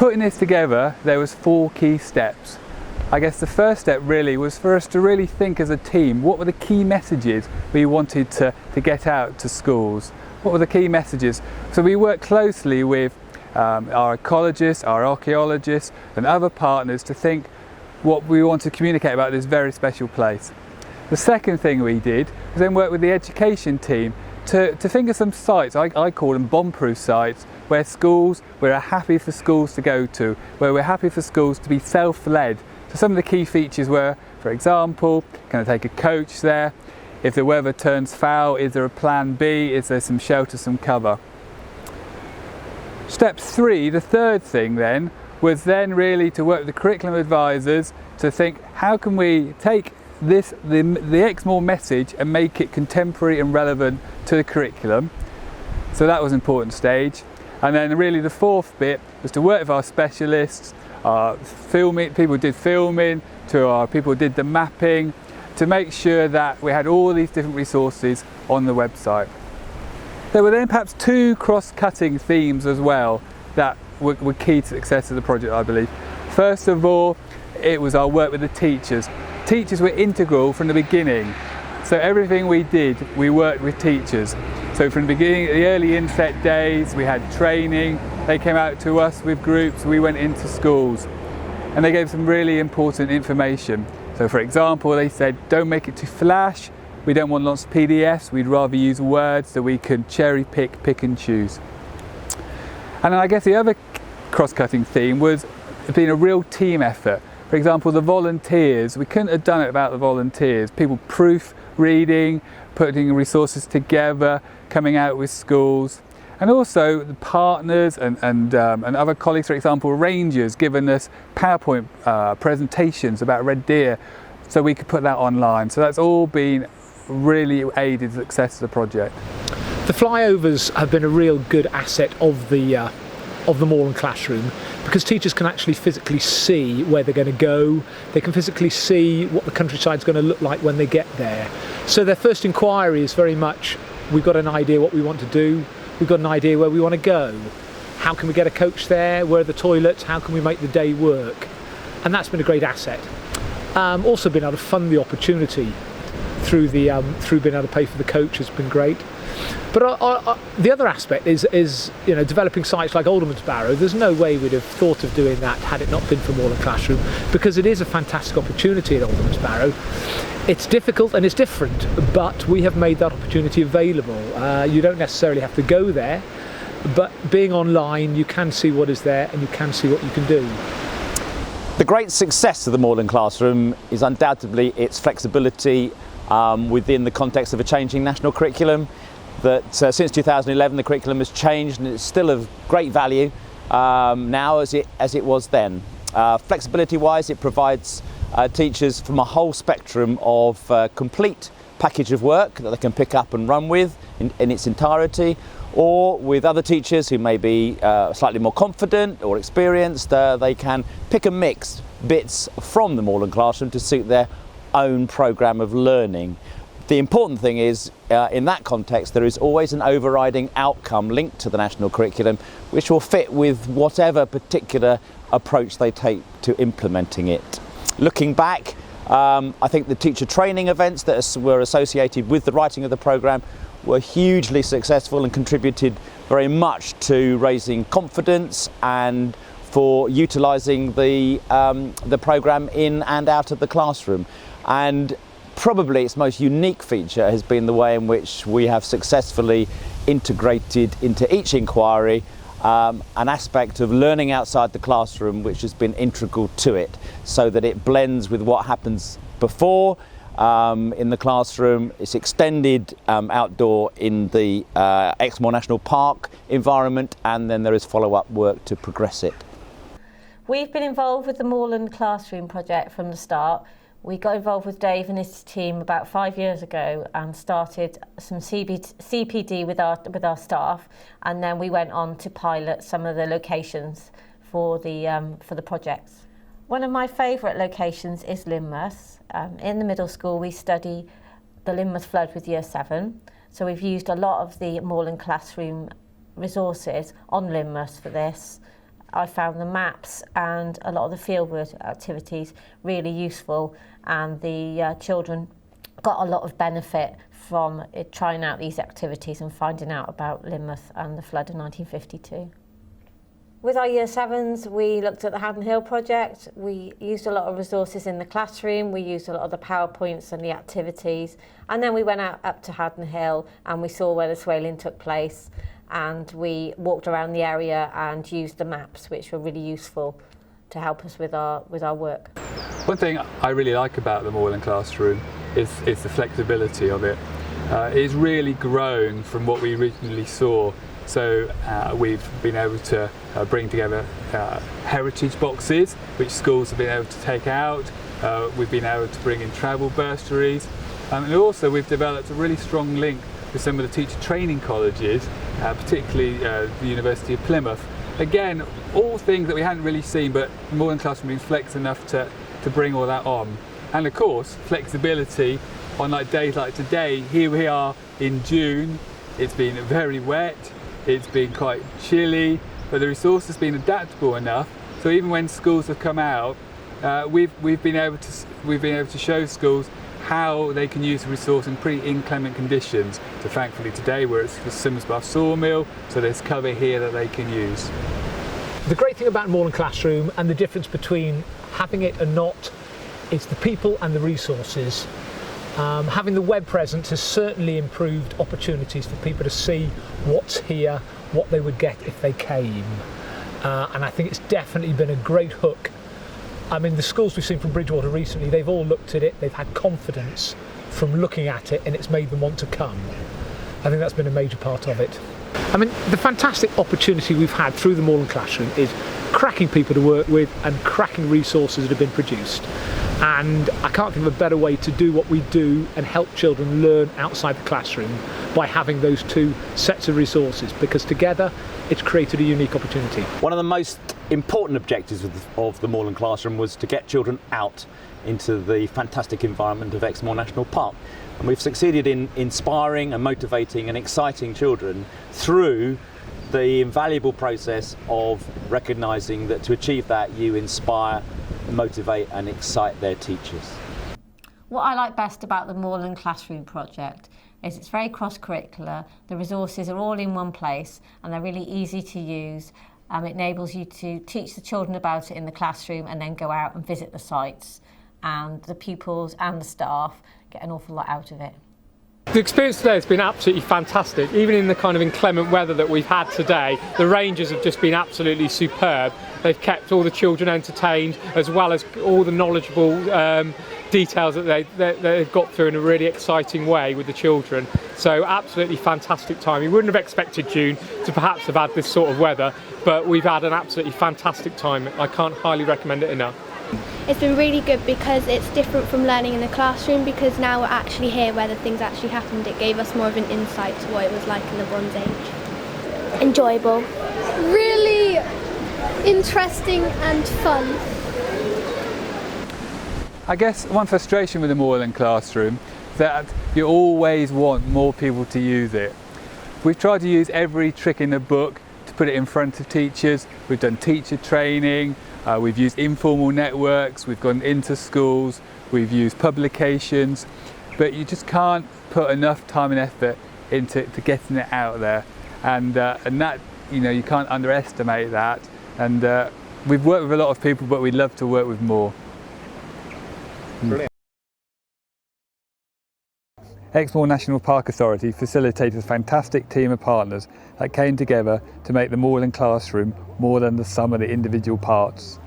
Putting this together, there was 4 key steps. I guess the first step really was for us to really think as a team, what were the key messages we wanted to get out to schools? What were the key messages? So we worked closely with our ecologists, our archaeologists and other partners to think what we want to communicate about this very special place. The second thing we did was then work with the education team to think of some sites, I call them bomb-proof sites, where we're happy for schools to go to, where we're happy for schools to be self-led. So some of the key features were, for example, can I take a coach there? If the weather turns foul, is there a plan B? Is there some shelter, some cover? Step 3, the third thing then, was then really to work with the curriculum advisors to think, how can we take the Exmoor message and make it contemporary and relevant to the curriculum? So that was an important stage. And then really the fourth bit was to work with our specialists, people did filming, to our people did the mapping, to make sure that we had all these different resources on the website. There were then perhaps 2 cross-cutting themes as well that were key to success of the project, I believe. First of all, it was our work with the teachers. Teachers were integral from the beginning. So everything we did, we worked with teachers. So from the beginning, the early inset days, we had training. They came out to us with groups, we went into schools. And they gave some really important information. So for example, they said, don't make it too flash. We don't want lots of PDFs, we'd rather use words that we can cherry pick and choose. And I guess the other cross-cutting theme was being a real team effort. For example, the volunteers, we couldn't have done it without the volunteers. People proofreading, putting resources together, coming out with schools. And also the partners and other colleagues, for example, rangers, giving us PowerPoint presentations about red deer so we could put that online. So that's all been really aided the success of the project. The flyovers have been a real good asset of the Moorland Classroom, because teachers can actually physically see where they're going to go. They can physically see what the countryside's going to look like when they get there. So their first inquiry is very much, we've got an idea what we want to do, we've got an idea where we want to go. How can we get a coach there? Where are the toilets? How can we make the day work? And that's been a great asset. Also being able to fund the opportunity through being able to pay for the coach has been great. But the other aspect is developing sites like Alderman's Barrow. There's no way we'd have thought of doing that had it not been for Moorland Classroom, because it is a fantastic opportunity at Alderman's Barrow. It's difficult and it's different, but we have made that opportunity available. You don't necessarily have to go there, but being online, you can see what is there and you can see what you can do. The great success of the Moorland Classroom is undoubtedly its flexibility within the context of a changing national curriculum. That since 2011 the curriculum has changed and it's still of great value now as it was then. Flexibility wise, it provides teachers from a whole spectrum of complete package of work that they can pick up and run with in its entirety, or with other teachers who may be slightly more confident or experienced, they can pick and mix bits from the Moorland Classroom to suit their own programme of learning. The important thing is, in that context, there is always an overriding outcome linked to the national curriculum, which will fit with whatever particular approach they take to implementing it. Looking back, I think the teacher training events that were associated with the writing of the programme were hugely successful and contributed very much to raising confidence and for utilising the programme in and out of the classroom. And probably its most unique feature has been the way in which we have successfully integrated into each inquiry an aspect of learning outside the classroom which has been integral to it, so that it blends with what happens before in the classroom. It's extended outdoor in the Exmoor National Park environment, and then there is follow-up work to progress it. We've been involved with the Moorland Classroom project from the start. We got involved with Dave and his team about 5 years ago and started some CPD with our staff, and then we went on to pilot some of the locations for the projects. One of my favourite locations is Lynmouth. In the middle school we study the Lynmouth flood with Year 7, so we've used a lot of the Moorland Classroom resources on Lynmouth for this. I found the maps and a lot of the fieldwork activities really useful, and the children got a lot of benefit from trying out these activities and finding out about Lynmouth and the flood in 1952. With our Year 7s, we looked at the Haddon Hill project. We used a lot of resources in the classroom. We used a lot of the PowerPoints and the activities. And then we went out up to Haddon Hill and we saw where the swaling took place. And we walked around the area and used the maps, which were really useful to help us with our work. One thing I really like about the Moorland Classroom is the flexibility of it. It's really grown from what we originally saw. So we've been able to bring together heritage boxes, which schools have been able to take out. We've been able to bring in travel bursaries. And also we've developed a really strong link with some of the teacher training colleges, particularly the University of Plymouth. Again, all things that we hadn't really seen, but the Moorland Classroom being flex enough to bring all that on. And of course, flexibility on days like today. Here we are in June. It's been very wet. It's been quite chilly, but the resource has been adaptable enough. So even when schools have come out, we've been able to show schools how they can use the resource in pretty inclement conditions. So thankfully today we're at the Simmersbath Sawmill, so there's cover here that they can use. The great thing about Moorland Classroom, and the difference between having it and not, is the people and the resources. Having the web presence has certainly improved opportunities for people to see what's here, what they would get if they came. And I think it's definitely been a great hook. I mean, the schools we've seen from Bridgewater recently, they've all looked at it, they've had confidence from looking at it, and it's made them want to come. I think that's been a major part of it. I mean, the fantastic opportunity we've had through the Moorland Classroom is cracking people to work with and cracking resources that have been produced. And I can't think of a better way to do what we do and help children learn outside the classroom by having those two sets of resources, because together it's created a unique opportunity. One of the most important objectives of the Moorland Classroom was to get children out into the fantastic environment of Exmoor National Park. And we've succeeded in inspiring and motivating and exciting children through the invaluable process of recognising that to achieve that you inspire, motivate and excite their teachers. What I like best about the Moorland Classroom project is it's very cross-curricular, the resources are all in one place and they're really easy to use. It enables you to teach the children about it in the classroom and then go out and visit the sites, and the pupils and the staff get an awful lot out of it. The experience today has been absolutely fantastic. Even in the kind of inclement weather that we've had today, the rangers have just been absolutely superb. They've kept all the children entertained, as well as all the knowledgeable details that they've got through in a really exciting way with the children. So absolutely fantastic time. You wouldn't have expected June to perhaps have had this sort of weather, but we've had an absolutely fantastic time. I can't highly recommend it enough. It's been really good because it's different from learning in the classroom, because now we're actually here where the things actually happened. It gave us more of an insight to what it was like in the Bronze Age. Enjoyable. Really interesting and fun. I guess one frustration with the Moorland Classroom is that you always want more people to use it. We've tried to use every trick in the book to put it in front of teachers. We've done teacher training, we've used informal networks, we've gone into schools, we've used publications, but you just can't put enough time and effort into getting it out there. And that, you can't underestimate that. And we've worked with a lot of people, but we'd love to work with more. Brilliant. Exmoor National Park Authority facilitated a fantastic team of partners that came together to make the Moorland Classroom more than the sum of the individual parts.